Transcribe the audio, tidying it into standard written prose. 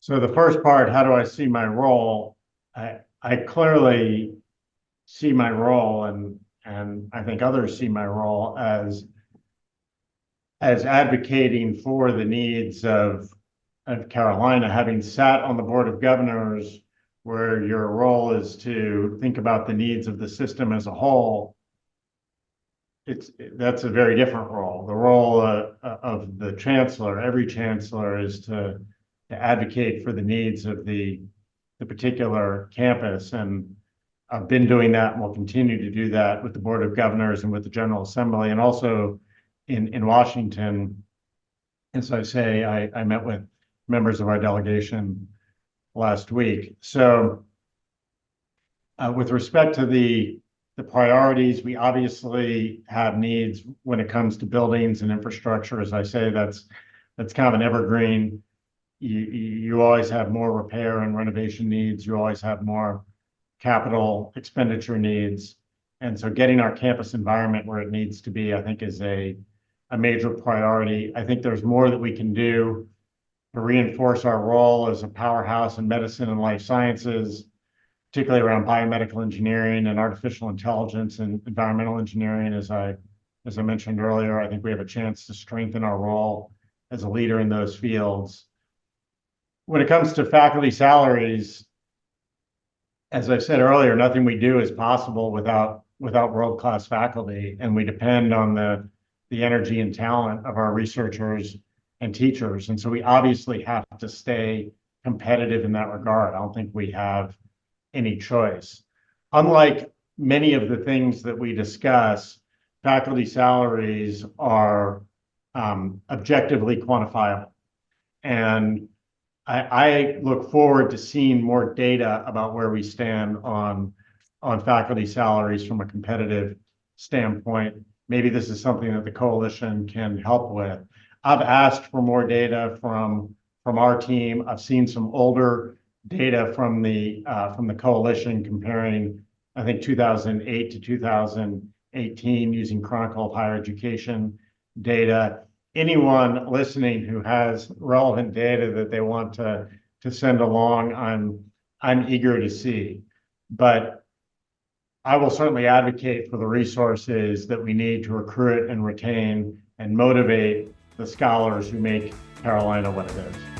So the first part, how do I see my role? I clearly see my role, and I think others see my role as advocating for the needs of Carolina, having sat on the Board of Governors, where your role is to think about the needs of the system as a whole. That's a very different role. The role of the chancellor, every chancellor, is to advocate for the needs of the particular campus. And I've been doing that and will continue to do that with the Board of Governors and with the General Assembly, and also in Washington. As I say, I met with members of our delegation last week. So with respect to the priorities, we obviously have needs when it comes to buildings and infrastructure. As I say, that's kind of an evergreen. You always have more repair and renovation needs. You always have more capital expenditure needs. And so getting our campus environment where it needs to be, I think, is a major priority. I think there's more that we can do to reinforce our role as a powerhouse in medicine and life sciences, particularly around biomedical engineering and artificial intelligence and environmental engineering. As I mentioned earlier, I think we have a chance to strengthen our role as a leader in those fields. When it comes to faculty salaries, as I said earlier, nothing we do is possible without world-class faculty, and we depend on the energy and talent of our researchers and teachers. And so we obviously have to stay competitive in that regard. I don't think we have any choice. Unlike many of the things that we discuss, faculty salaries are objectively quantifiable. And I look forward to seeing more data about where we stand on faculty salaries from a competitive standpoint. Maybe this is something that the coalition can help with. I've asked for more data from our team. I've seen some older data from the coalition comparing, I think, 2008 to 2018 using Chronicle of Higher Education data. Anyone listening who has relevant data that they want to send along, I'm eager to see. But I will certainly advocate for the resources that we need to recruit and retain and motivate the scholars who make Carolina what it is.